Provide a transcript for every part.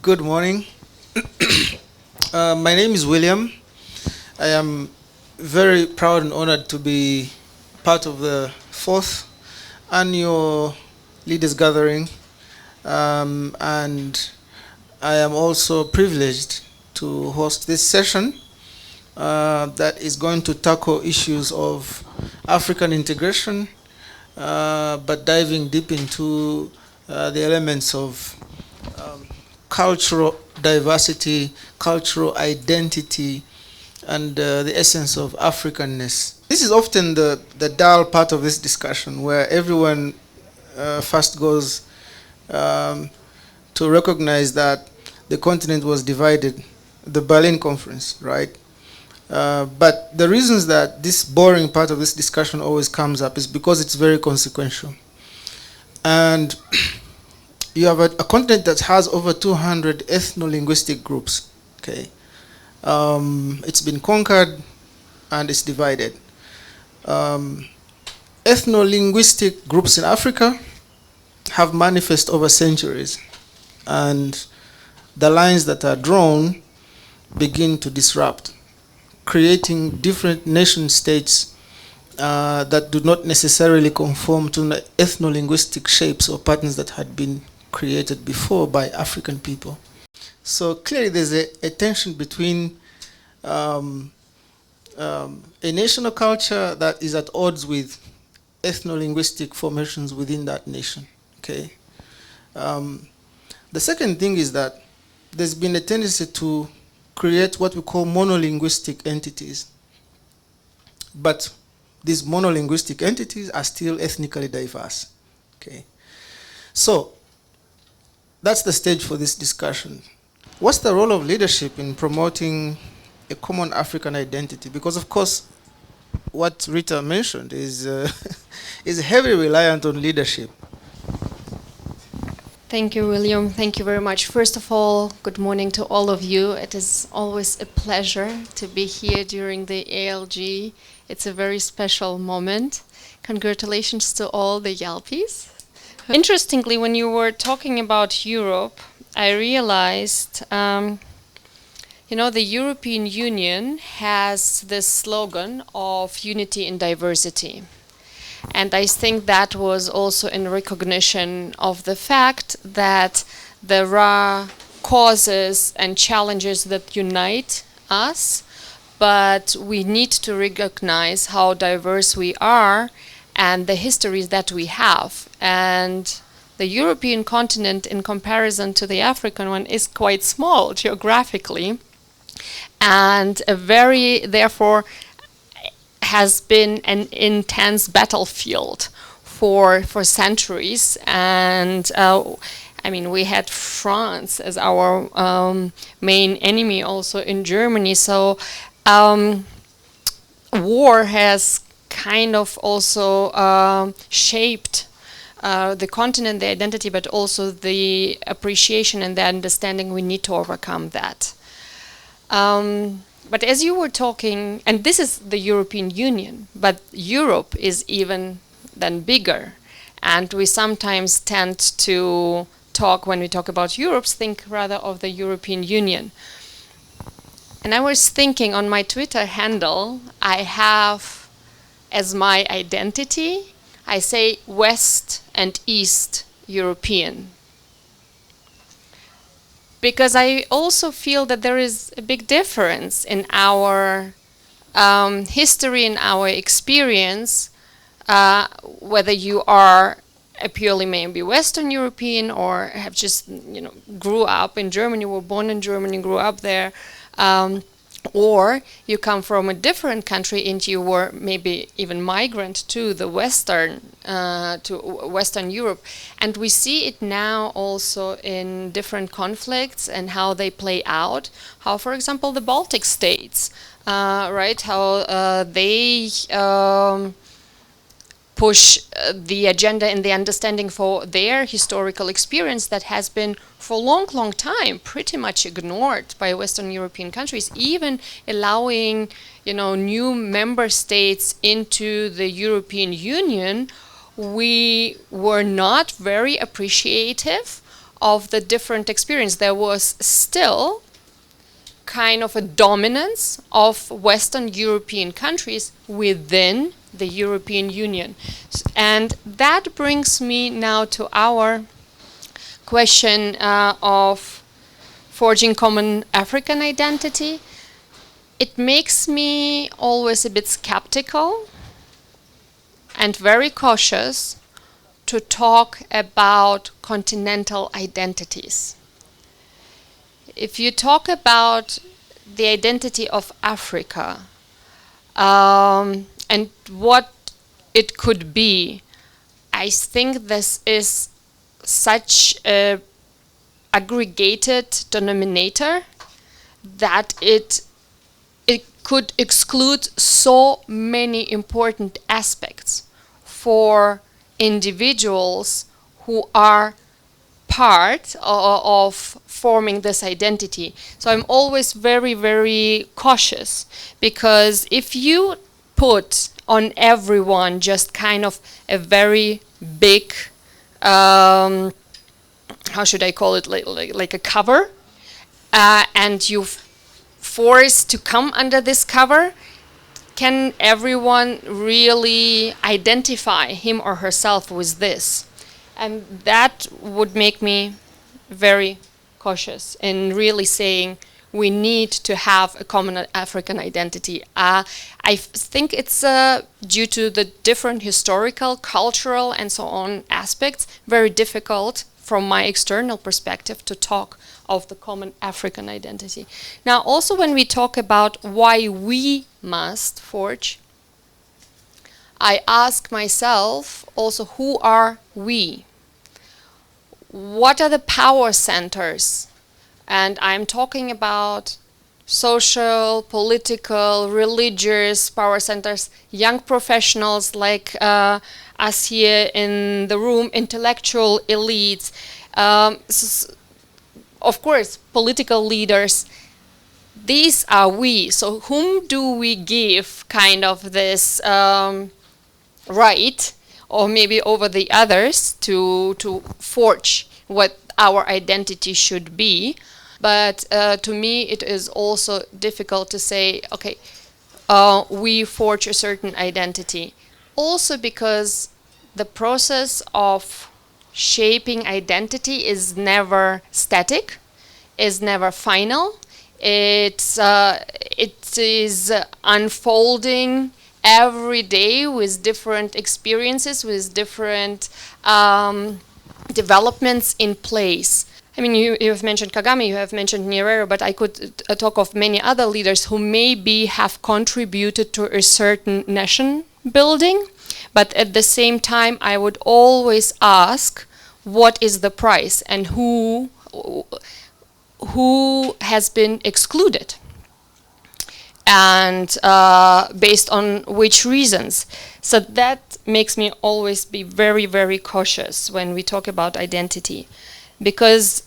Good morning. My name is William. I am very proud and honored to be part of the fourth annual Leaders Gathering, and I am also privileged to host this session that is going to tackle issues of African integration, but diving deep into the elements of cultural diversity, cultural identity, and the essence of Africanness. This is often the dull part of this discussion where everyone first goes to recognize that the continent was divided, the Berlin Conference, right? But the reasons that this boring part of this discussion always comes up is because it's very consequential. And you have a continent that has over 200 ethno-linguistic groups, okay? It's been conquered and it's divided. Ethno-linguistic groups in Africa have manifested over centuries, and the lines that are drawn begin to disrupt, creating different nation states that do not necessarily conform to the ethno-linguistic shapes or patterns that had been created before by African people. So clearly there's a tension between a national culture that is at odds with ethno-linguistic formations within that nation, okay? The second thing is that there's been a tendency to create what we call monolinguistic entities. But these monolinguistic entities are still ethnically diverse, okay? So that's the stage for this discussion. What's the role of leadership in promoting a common African identity? Because of course, what Rita mentioned is is heavily reliant on leadership. Thank you, William. Thank you very much. First of all, good morning to all of you. It is always a pleasure to be here during the ALG. It's a very special moment. Congratulations to all the Yalpis. Interestingly, when you were talking about Europe, I realized, the European Union has this slogan of unity in diversity. And I think that was also in recognition of the fact that there are causes and challenges that unite us, but we need to recognize how diverse we are and the histories that we have. And the European continent, in comparison to the African one, is quite small geographically, and therefore, has been an intense battlefield for centuries. And we had France as our main enemy also in Germany. So war has kind of also shaped the continent, the identity, but also the appreciation and the understanding we need to overcome that. But as you were talking, and this is the European Union, but Europe is even then bigger. And we sometimes tend to talk, when we talk about Europe, think rather of the European Union. And I was thinking, on my Twitter handle, I have as my identity, I say West and East European. Because I also feel that there is a big difference in our history, in our experience, whether you are a purely maybe Western European or have just grew up in Germany, were born in Germany, grew up there, or you come from a different country and you were maybe even migrant to the Western Europe. And we see it now also in different conflicts and how they play out. How, for example, the Baltic states, right? How they push the agenda and the understanding for their historical experience that has been for a long, long time pretty much ignored by Western European countries, even allowing new member states into the European Union. We were not very appreciative of the different experience, there was still kind of a dominance of Western European countries within the European Union. And that brings me now to our question of forging common African identity. It makes me always a bit skeptical and very cautious to talk about continental identities. If you talk about the identity of Africa and what it could be, I think this is such a aggregated denominator that it could exclude so many important aspects for individuals who are part of forming this identity. So I'm always very, very cautious, because if you put on everyone just kind of a very big, how should I call it, like a cover, and you force to come under this cover, can everyone really identify him or herself with this? And that would make me very cautious in really saying we need to have a common African identity. I think it's due to the different historical, cultural, and so on aspects, very difficult from my external perspective to talk of the common African identity. Now, also when we talk about why we must forge, I ask myself also, who are we? What are the power centers? And I'm talking about social, political, religious power centers, young professionals like us here in the room, intellectual elites, of course, political leaders. These are we. So whom do we give kind of this right, or maybe over the others, to forge what our identity should be? But to me, it is also difficult to say, okay, we forge a certain identity. Also because the process of shaping identity is never static, is never final. It is unfolding every day with different experiences, with different developments in place. I mean, you have mentioned Kagame, you have mentioned Nyerere, but I could talk of many other leaders who maybe have contributed to a certain nation building, but at the same time, I would always ask, what is the price, and who has been excluded, and based on which reasons? So that makes me always be very, very cautious when we talk about identity, because,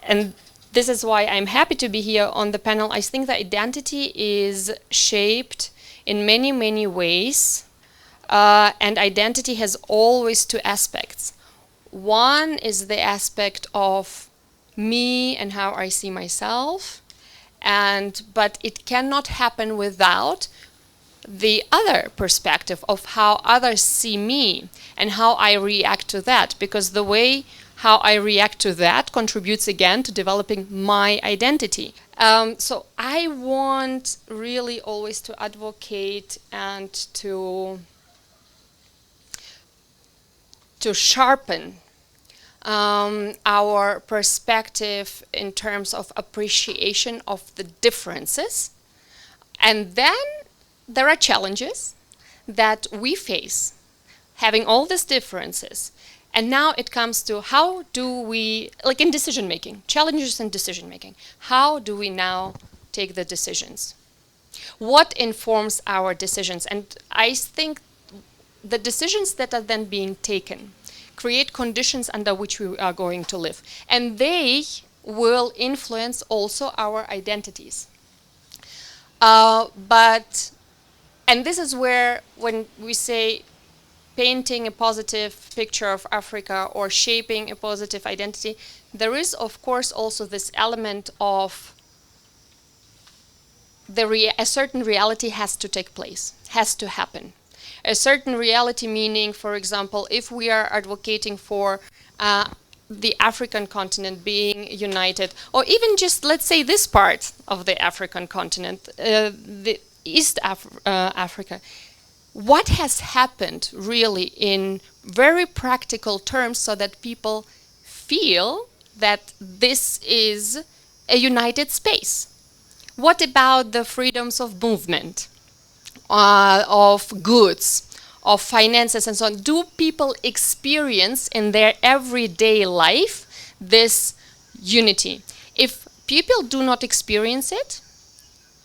and this is why I'm happy to be here on the panel, I think that identity is shaped in many, many ways, and identity has always two aspects. One is the aspect of me and how I see myself, but it cannot happen without the other perspective of how others see me and how I react to that, because the way how I react to that contributes again to developing my identity. So I want really always to advocate and to sharpen our perspective in terms of appreciation of the differences. And then there are challenges that we face, having all these differences. And now it comes to how do we, like in decision making, challenges in decision making, how do we now take the decisions? What informs our decisions? And I think the decisions that are then being taken create conditions under which we are going to live. And they will influence also our identities. And this is where, when we say painting a positive picture of Africa or shaping a positive identity, there is, of course, also this element of a certain reality has to take place, has to happen. A certain reality meaning, for example, if we are advocating for the African continent being united, or even just, let's say, this part of the African continent, the East Africa, what has happened really in very practical terms so that people feel that this is a united space? What about the freedoms of movement, of goods, of finances and so on? Do people experience in their everyday life this unity? If people do not experience it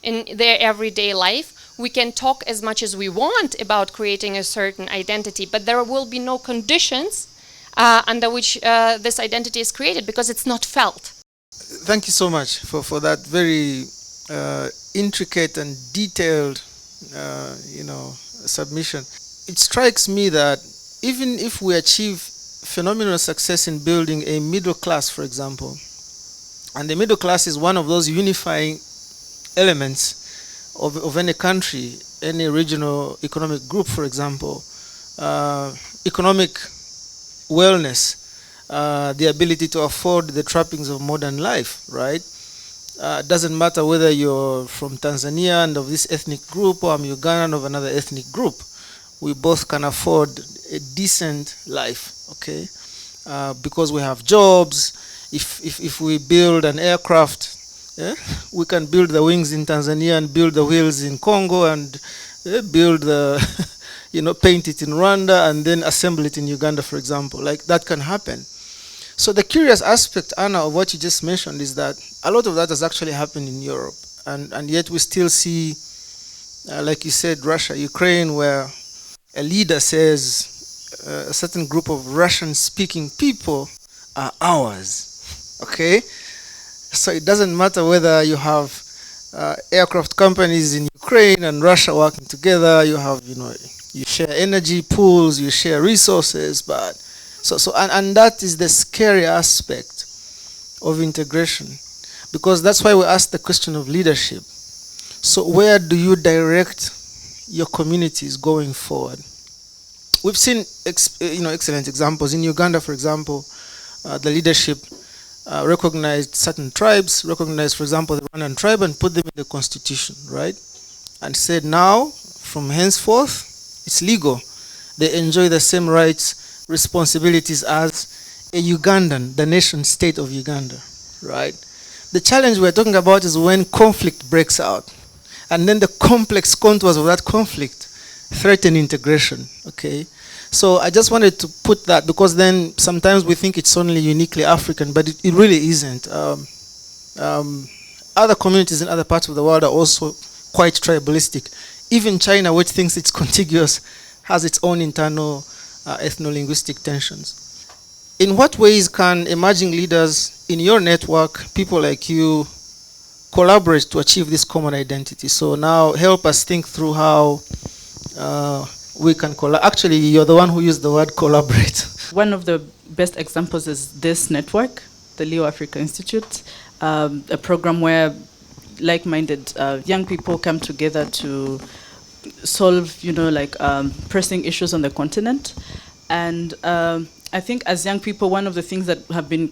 in their everyday life, we can talk as much as we want about creating a certain identity, but there will be no conditions under which this identity is created because it's not felt. Thank you so much for that very intricate and detailed submission. It strikes me that even if we achieve phenomenal success in building a middle class, for example, and the middle class is one of those unifying elements of any country, any regional economic group, for example, economic wellness, the ability to afford the trappings of modern life, right? Doesn't matter whether you're from Tanzania and of this ethnic group, or I'm Ugandan of another ethnic group. We both can afford a decent life, okay? Because we have jobs. If we build an aircraft, we can build the wings in Tanzania and build the wheels in Congo and build the, paint it in Rwanda and then assemble it in Uganda, for example. Like, that can happen. So the curious aspect, Anna, of what you just mentioned is that a lot of that has actually happened in Europe. And yet we still see, like you said, Russia, Ukraine, where a leader says a certain group of Russian-speaking people are ours, okay? So it doesn't matter whether you have aircraft companies in Ukraine and Russia working together, you have, you share energy pools, you share resources, but and that is the scary aspect of integration, because that's why we ask the question of leadership. So where do you direct your communities going forward? We've seen excellent examples. In Uganda, for example, the leadership recognized certain tribes, recognized, for example, the Rwandan tribe, and put them in the constitution, right? And said now, from henceforth, it's legal. They enjoy the same rights, responsibilities as a Ugandan, the nation state of Uganda, right? The challenge we're talking about is when conflict breaks out, and then the complex contours of that conflict threaten integration, okay? So I just wanted to put that, because then sometimes we think it's only uniquely African, but it really isn't. Other communities in other parts of the world are also quite tribalistic. Even China, which thinks it's contiguous, has its own internal ethno-linguistic tensions. In what ways can emerging leaders in your network, people like you, collaborate to achieve this common identity? So now help us think through how we can collaborate. Actually, you're the one who used the word collaborate. One of the best examples is this network, the Leo Africa Institute, a program where like-minded young people come together to solve, pressing issues on the continent. And I think as young people, one of the things that have been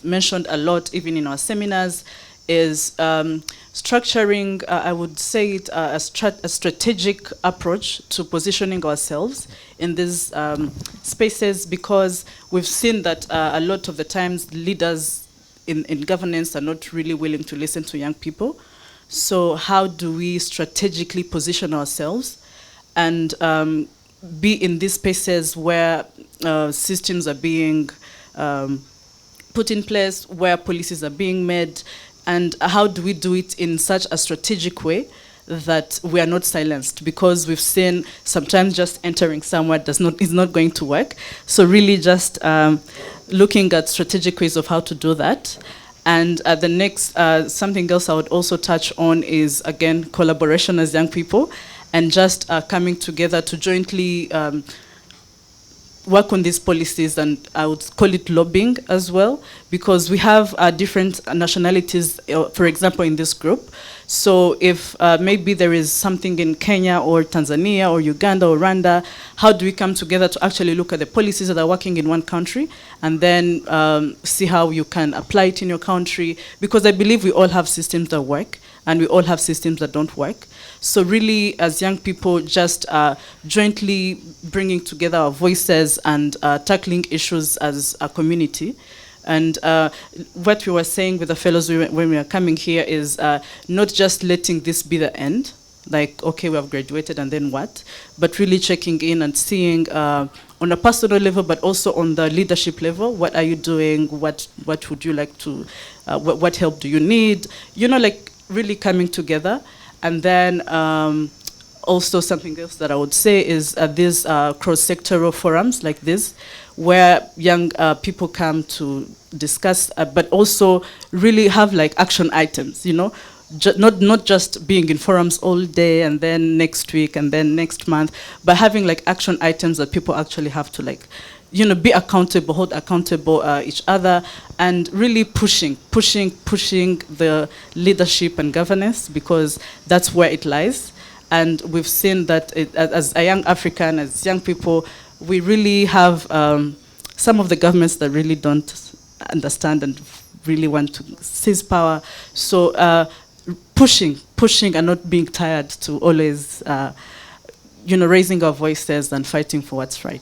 mentioned a lot, even in our seminars, is structuring, I would say it, a strategic approach to positioning ourselves in these spaces, because we've seen that a lot of the times leaders in governance are not really willing to listen to young people. So how do we strategically position ourselves and be in these spaces where systems are being put in place, where policies are being made, and how do we do it in such a strategic way that we are not silenced? Because we've seen sometimes just entering somewhere is not going to work. So really just looking at strategic ways of how to do that. And the next, something else I would also touch on is, again, collaboration as young people, and just coming together to jointly work on these policies, and I would call it lobbying as well, because we have different nationalities, for example, in this group. So if maybe there is something in Kenya or Tanzania or Uganda or Rwanda, how do we come together to actually look at the policies that are working in one country and then see how you can apply it in your country? Because I believe we all have systems that work and we all have systems that don't work. So really, as young people, just jointly bringing together our voices and tackling issues as a community. And what we were saying with the fellows when we were coming here is not just letting this be the end, like, okay, we have graduated and then what? But really checking in and seeing on a personal level, but also on the leadership level, what are you doing? What would you like to, what help do you need? You know, like really coming together. And then also something else that I would say is these cross-sectoral forums like this, where young people come to discuss, but also really have like action items, you know, not just being in forums all day and then next week and then next month, but having like action items that people actually have to like, you know, be accountable, hold accountable each other, and really pushing the leadership and governance, because that's where it lies. And we've seen that as a young African, as young people, we really have some of the governments that really don't understand and really want to seize power. So pushing and not being tired to always, you know, raising our voices and fighting for what's right.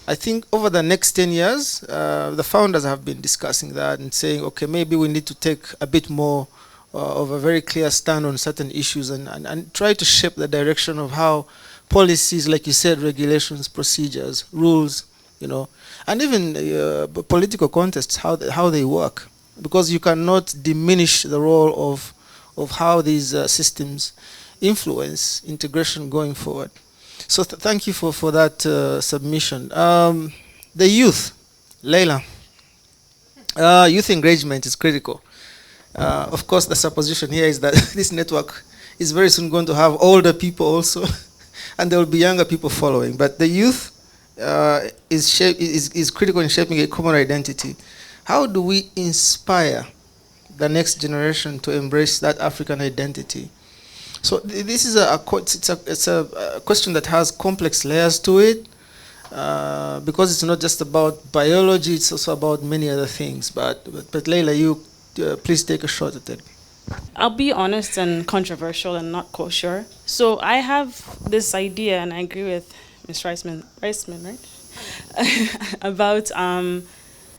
I think over the next 10 years, the founders have been discussing that and saying, okay, maybe we need to take a bit more of a very clear stand on certain issues and try to shape the direction of how policies, like you said, regulations, procedures, rules, you know, and even political contests, how they work. Because you cannot diminish the role of how these systems influence integration going forward. So thank you for that submission. The youth, Leila. Youth engagement is critical. Of course, the supposition here is that this network is very soon going to have older people also, and there will be younger people following. But the youth is critical in shaping a common identity. How do we inspire the next generation to embrace that African identity? So this is a question that has complex layers to it, because it's not just about biology; it's also about many other things. But Leila, you please take a shot at it. I'll be honest and controversial and not kosher. So I have this idea, and I agree with Ms. Reisman, right? About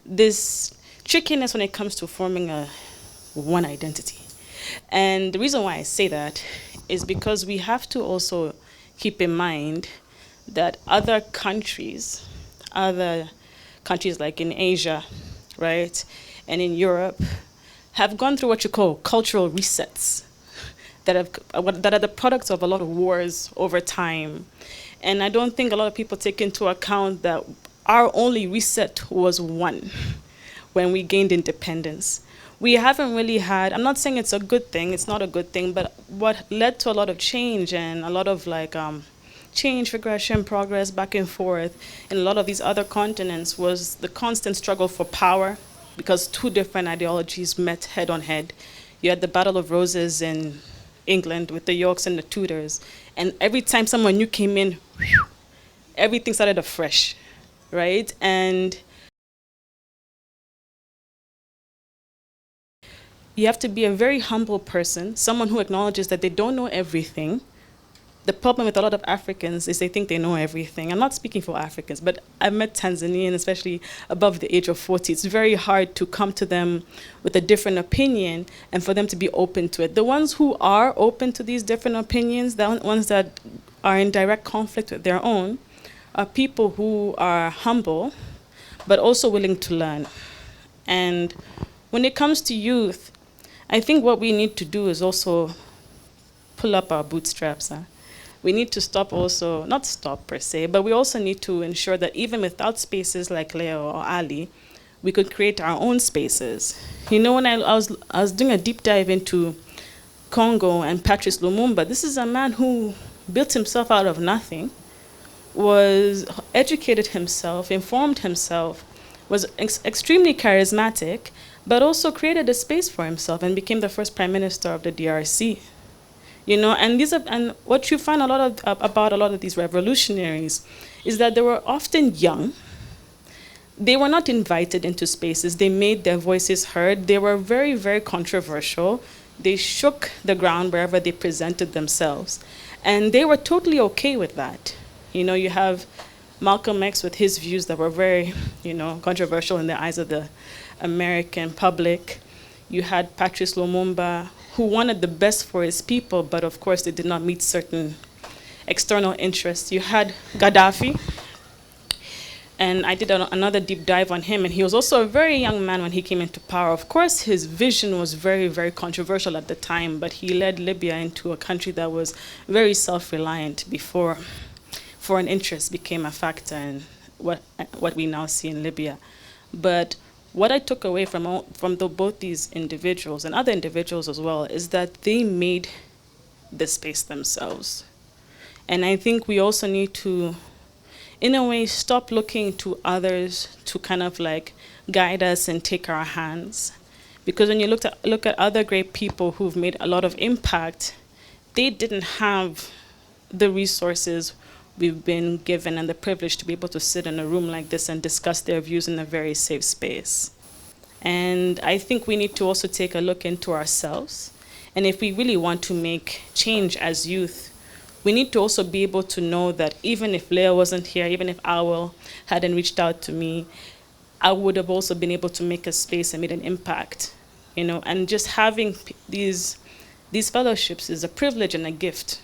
this trickiness when it comes to forming one identity. And the reason why I say that is because we have to also keep in mind that other countries like in Asia, right, and in Europe, have gone through what you call cultural resets that are the products of a lot of wars over time. And I don't think a lot of people take into account that our only reset was one when we gained independence. We haven't really had, I'm not saying it's a good thing, it's not a good thing, but what led to a lot of change and a lot of like change, regression, progress, back and forth in a lot of these other continents was the constant struggle for power, because two different ideologies met head on head. You had the Battle of Roses in England with the Yorks and the Tudors, and every time someone new came in, everything started afresh, right? And you have to be a very humble person, someone who acknowledges that they don't know everything. The problem with a lot of Africans is they think they know everything. I'm not speaking for Africans, but I've met Tanzanians, especially above the age of 40. It's very hard to come to them with a different opinion and for them to be open to it. The ones who are open to these different opinions, the ones that are in direct conflict with their own, are people who are humble, but also willing to learn. And when it comes to youth, I think what we need to do is also pull up our bootstraps. We need to stop also, not stop per se, but we also need to ensure that even without spaces like Leo or Ali, we could create our own spaces. You know, when I was doing a deep dive into Congo and Patrice Lumumba, this is a man who built himself out of nothing, was educated himself, informed himself, was extremely charismatic, but also created a space for himself and became the first prime minister of the DRC. You know, and and what you find a lot of about a lot of these revolutionaries is that they were often young. They were not invited into spaces. They made their voices heard. They were very, very controversial. They shook the ground wherever they presented themselves. And they were totally okay with that. You know, you have Malcolm X with his views that were very, you know, controversial in the eyes of the American public. You had Patrice Lumumba, who wanted the best for his people, but of course they did not meet certain external interests. You had Gaddafi, and I did another deep dive on him, and he was also a very young man when he came into power. Of course, his vision was very, very controversial at the time, but he led Libya into a country that was very self-reliant before foreign interests became a factor in what we now see in Libya. But what I took away from both these individuals and other individuals as well is that they made the space themselves. And I think we also need to, in a way, stop looking to others to kind of like guide us and take our hands. Because when you look at other great people who've made a lot of impact, they didn't have the resources we've been given and the privilege to be able to sit in a room like this and discuss their views in a very safe space. And I think we need to also take a look into ourselves. And if we really want to make change as youth, we need to also be able to know that even if Leah wasn't here, even if Owl hadn't reached out to me, I would have also been able to make a space and made an impact, you know. And just having these fellowships is a privilege and a gift